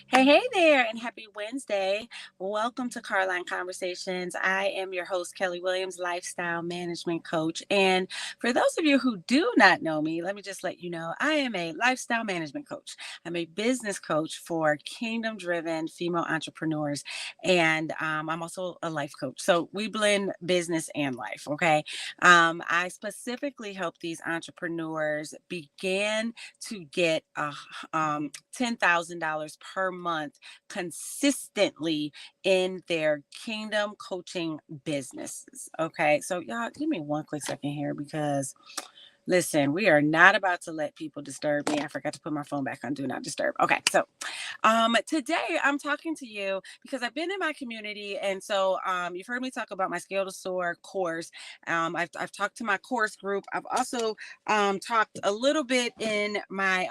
Hey there, and happy Wednesday. Welcome to Carline Conversations. I am your host, Kelly Williams, lifestyle management coach. And for those of you who do not know me, let me just let you know I am a lifestyle management coach. I'm a business coach for kingdom driven female entrepreneurs, and I'm also a life coach. So we blend business and life, okay? I specifically help these entrepreneurs begin to get $10,000 per month consistently in their kingdom coaching businesses. Okay. So, y'all, give me one quick second here because listen, we are not about to let people disturb me. I forgot to put my phone back on Do Not Disturb. Okay, so today I'm talking to you because I've been in my community, and so you've heard me talk about my Scale to Soar course. I've talked to my course group. I've also talked a little bit in my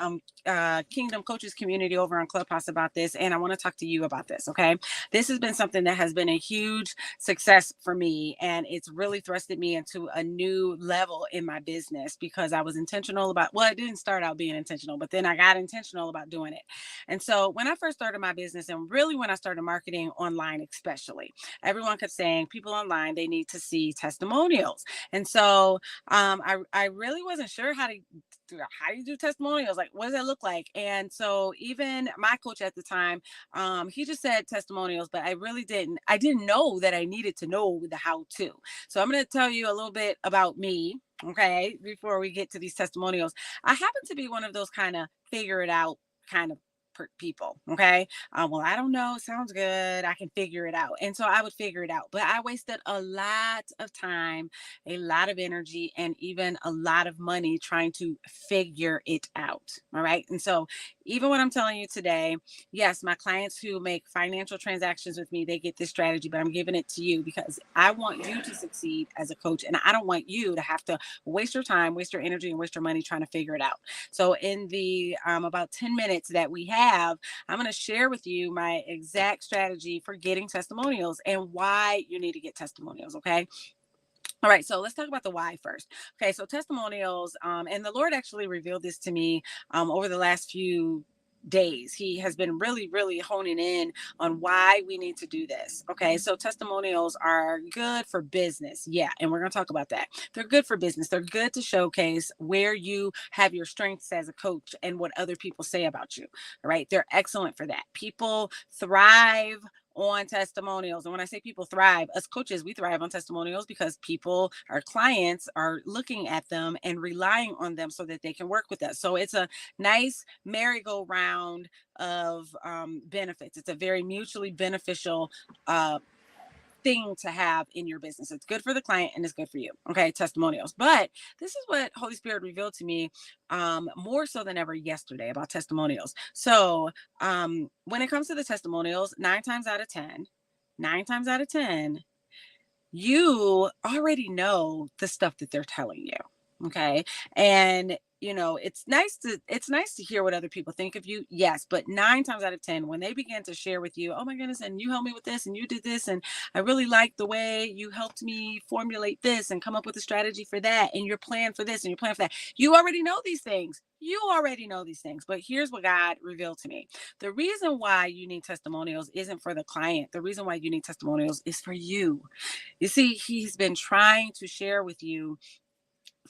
Kingdom Coaches community over on Clubhouse about this, and I want to talk to you about this. Okay, this has been something that has been a huge success for me, and it's really thrusted me into a new level in my business because I was intentional about, well, it didn't start out being intentional, but then I got intentional about doing it. And so when I first started my business, and really when I started marketing online, especially, everyone kept saying people online, they need to see testimonials. And so I really wasn't sure how do you do testimonials? Like, what does that look like? And so even my coach at the time, he just said testimonials, but I didn't know that I needed to know the how to. So I'm going to tell you a little bit about me. Okay. Before we get to these testimonials, I happen to be one of those kind of figure it out kind of people. Okay. Well, I don't know. Sounds good. I can figure it out. And so I would figure it out. But I wasted a lot of time, a lot of energy, and even a lot of money trying to figure it out. All right. And so even what I'm telling you today, yes, my clients who make financial transactions with me, they get this strategy, but I'm giving it to you because I want you to succeed as a coach. And I don't want you to have to waste your time, waste your energy, and waste your money trying to figure it out. So in the about 10 minutes that we have, I'm going to share with you my exact strategy for getting testimonials and why you need to get testimonials. Okay. All right, so let's talk about the why first. Okay, so testimonials, and the Lord actually revealed this to me over the last few days. He has been really, really honing in on why we need to do this. Okay, so testimonials are good for business. Yeah, and we're going to talk about that. They're good for business. They're good to showcase where you have your strengths as a coach and what other people say about you. All right, they're excellent for that. People thrive on testimonials. And when I say people thrive, us coaches, we thrive on testimonials because people, our clients, are looking at them and relying on them so that they can work with us. So it's a nice merry-go-round of benefits. It's a very mutually beneficial thing to have in your business. It's good for the client and it's good for you. Okay, testimonials. But this is what Holy Spirit revealed to me more so than ever yesterday about testimonials. So when it comes to the testimonials, nine times out of 10, you already know the stuff that they're telling you. Okay. And it's nice to hear what other people think of you. Yes, but 9 times out of 10, when they begin to share with you, oh my goodness, and you helped me with this and you did this, and I really like the way you helped me formulate this and come up with a strategy for that, and your plan for this and your plan for that. You already know these things. You already know these things. But here's what God revealed to me. The reason why you need testimonials isn't for the client. The reason why you need testimonials is for you. You see, he's been trying to share with you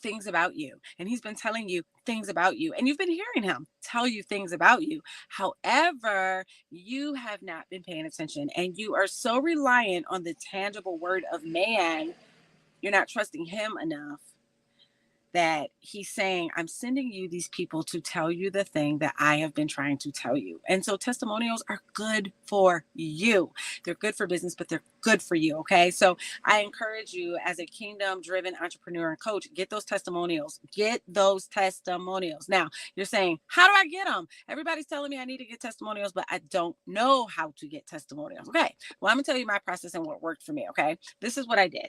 things about you, and he's been telling you things about you, and you've been hearing him tell you things about you. However, you have not been paying attention, and you are so reliant on the tangible word of man. You're not trusting him enough that he's saying, I'm sending you these people to tell you the thing that I have been trying to tell you. And so testimonials are good for you. They're good for business, but they're good for you. Okay. So I encourage you as a kingdom driven entrepreneur and coach, get those testimonials. Get those testimonials. Now you're saying, how do I get them? Everybody's telling me I need to get testimonials, but I don't know how to get testimonials. Okay. Well, I'm going to tell you my process and what worked for me. Okay. This is what I did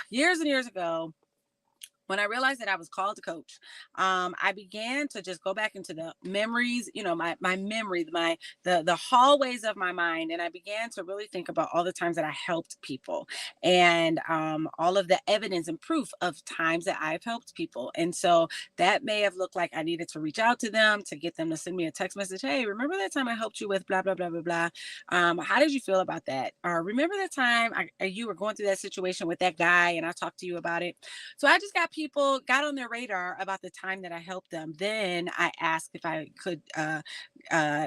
years and years ago. when I realized that I was called to coach, I began to just go back into the memories, my memory, the hallways of my mind, and I began to really think about all the times that I helped people, and all of the evidence and proof of times that I've helped people. And so that may have looked like I needed to reach out to them to get them to send me a text message. Hey, remember that time I helped you with blah blah blah blah blah? How did you feel about that? Or remember that time you were going through that situation with that guy, and I talked to you about it? So I just got on their radar about the time that I helped them. Then I asked if I could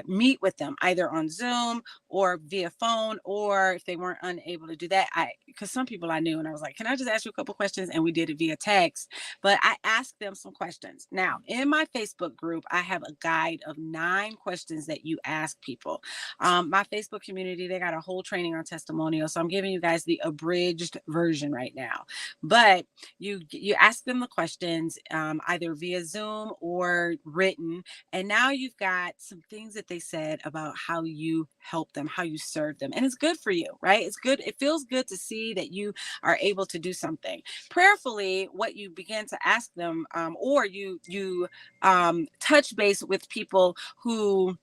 meet with them either on Zoom or via phone, or if they weren't unable to do that, because some people I knew, and I was like, can I just ask you a couple questions? And we did it via text, but I asked them some questions. Now, in my Facebook group, I have a guide of 9 questions that you ask people. My Facebook community, they got a whole training on testimonials. So I'm giving you guys the abridged version right now. But you ask them the questions either via Zoom or written, and now you've got some things that they said about how you help them, how you serve them, and it's good for you, right? It's good. It feels good to see that you are able to do something. Prayerfully, what you begin to ask them, or you touch base with people who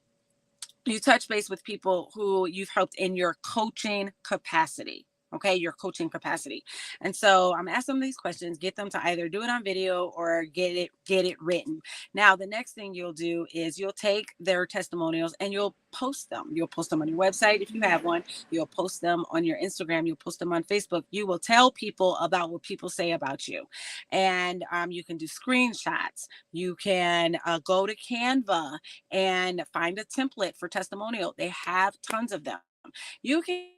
you've helped in your coaching capacity. Okay, your coaching capacity. And so I'm asking them these questions, get them to either do it on video or get it written. Now, the next thing you'll do is you'll take their testimonials and you'll post them. You'll post them on your website if you have one. You'll post them on your Instagram. You'll post them on Facebook. You will tell people about what people say about you. And you can do screenshots. You can go to Canva and find a template for testimonial. They have tons of them. You can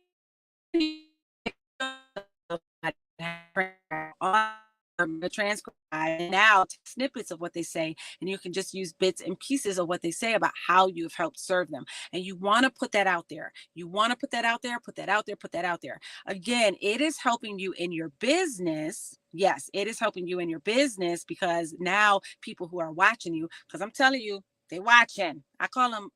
transcribe now snippets of what they say, and you can just use bits and pieces of what they say about how you've helped serve them. And you want to put that out there. You want to put that out there, put that out there, put that out there. Again, it is helping you in your business. Yes, it is helping you in your business, because now people who are watching you, because I'm telling you, they watching. I call them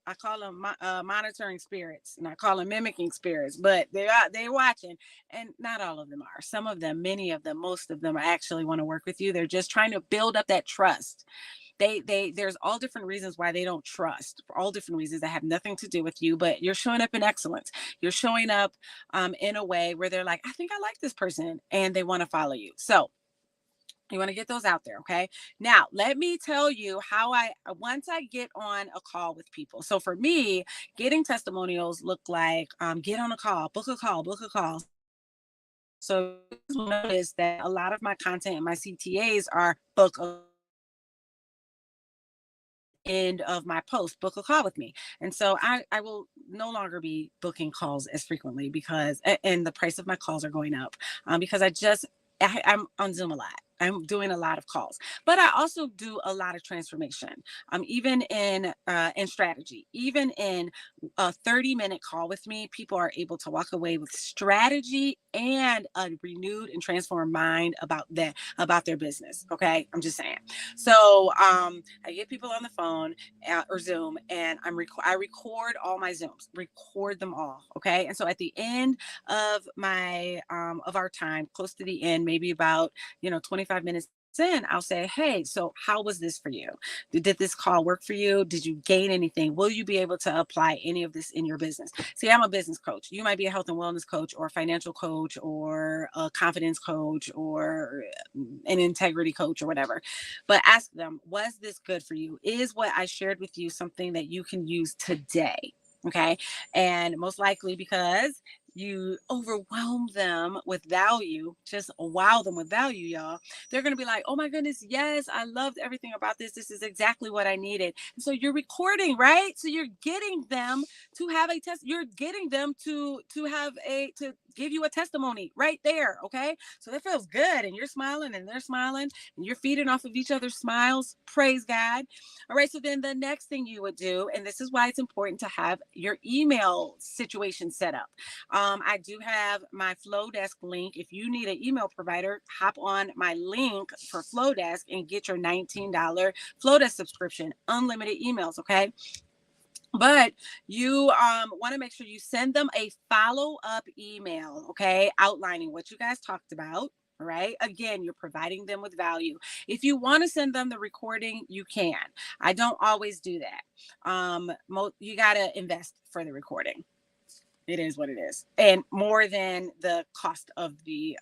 monitoring spirits, and I call them mimicking spirits, but they're watching. And not all of them are. Some of them, many of them, most of them actually want to work with you. They're just trying to build up that trust. There's all different reasons why they don't trust, for all different reasons that have nothing to do with you, but you're showing up in excellence. You're showing up in a way where they're like, I think I like this person, and they want to follow you. So you want to get those out there. Okay. Now, let me tell you how once I get on a call with people. So for me, getting testimonials look like get on a call, book a call, book a call. So notice that a lot of my content and my CTAs are book a end of my post, book a call with me. And so I will no longer be booking calls as frequently, because and the price of my calls are going up, because I'm on Zoom a lot. I'm doing a lot of calls, but I also do a lot of transformation. Even in strategy, even in a 30-minute call with me, people are able to walk away with strategy and a renewed and transformed mind about their business. Okay, I'm just saying. So I get people on the phone or Zoom, and I record all my Zooms, record them all. Okay, and so at the end of my of our time, close to the end, maybe about 25 minutes in, I'll say, hey, so how was this for you? Did this call work for you? Did you gain anything? Will you be able to apply any of this in your business? See, I'm a business coach. You might be a health and wellness coach, or a financial coach, or a confidence coach, or an integrity coach, or whatever. But ask them, was this good for you? Is what I shared with you something that you can use today? Okay. And most likely, because you overwhelm them with value, just wow them with value, y'all, they're going to be like, oh my goodness, yes, I loved everything about this. This is exactly what I needed. And so you're recording, right? So you're getting them to have a test. You're getting them to give you a testimony right there. Okay. So that feels good. And you're smiling and they're smiling, and you're feeding off of each other's smiles. Praise God. All right. So then the next thing you would do, and this is why it's important to have your email situation set up. I do have my Flowdesk link. If you need an email provider, hop on my link for Flowdesk and get your $19 Flowdesk subscription, unlimited emails. Okay. But you want to make sure you send them a follow-up email, okay, outlining what you guys talked about. All right. Again, you're providing them with value. If you want to send them the recording, you can. I don't always do that. You got to invest for the recording. It is what it is, and more than the cost of the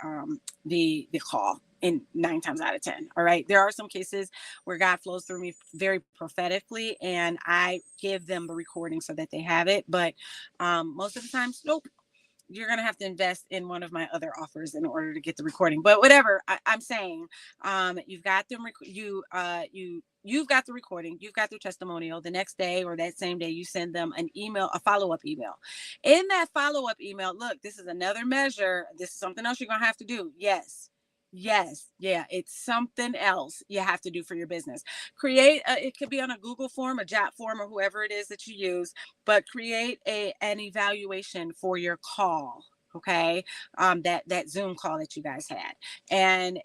call in 9 times out of 10. All right. There are some cases where God flows through me very prophetically, and I give them the recording so that they have it. But most of the times, nope, you're going to have to invest in one of my other offers in order to get the recording. But whatever I'm saying, you've got them, you've got the recording, you've got their testimonial. The next day or that same day, you send them an email, a follow-up email. In that follow-up email, look, this is another measure. This is something else you're going to have to do. Yes. Yeah. It's something else you have to do for your business. It could be on a Google form, a Jot form, or whoever it is that you use, but create an evaluation for your call. Okay. That Zoom call that you guys had, and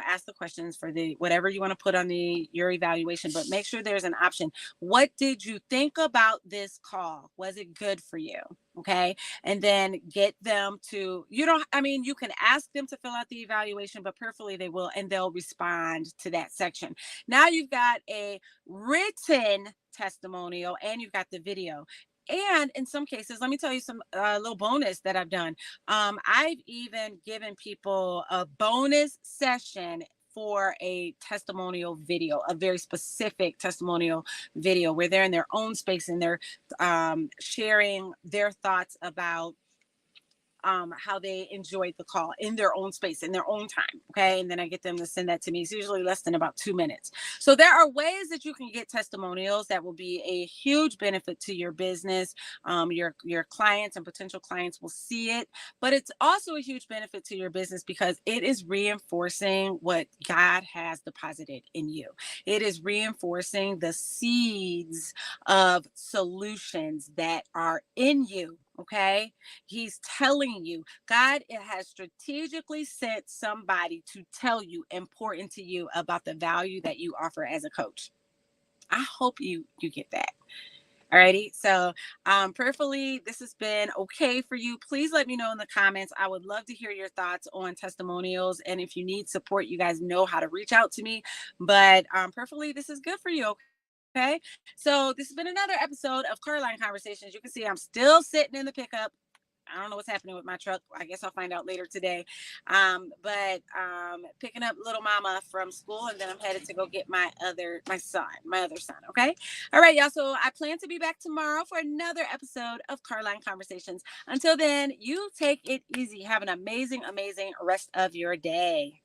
ask the questions for the, whatever you want to put on your evaluation, but make sure there's an option. What did you think about this call? Was it good for you? Okay. And then get them to, you can ask them to fill out the evaluation, but prayerfully they will, and they'll respond to that section. Now you've got a written testimonial and you've got the video. And in some cases, let me tell you some little bonus that I've done. I've even given people a bonus session for a testimonial video, a very specific testimonial video where they're in their own space and they're sharing their thoughts about how they enjoyed the call in their own space, in their own time. Okay. And then I get them to send that to me. It's usually less than about 2 minutes. So there are ways that you can get testimonials that will be a huge benefit to your business. Your clients and potential clients will see it, but it's also a huge benefit to your business because it is reinforcing what God has deposited in you. It is reinforcing the seeds of solutions that are in you. Okay. He's telling you, God has strategically sent somebody to tell you, important to you, about the value that you offer as a coach. I hope you get that. Alrighty. So prayerfully, this has been okay for you. Please let me know in the comments. I would love to hear your thoughts on testimonials. And if you need support, you guys know how to reach out to me. But prayerfully, this is good for you. Okay. So this has been another episode of Carline Conversations. You can see I'm still sitting in the pickup. I don't know what's happening with my truck. I guess I'll find out later today. But picking up little mama from school, and then I'm headed to go get my other son. Okay. All right, y'all. So I plan to be back tomorrow for another episode of Carline Conversations. Until then, you take it easy. Have an amazing, amazing rest of your day.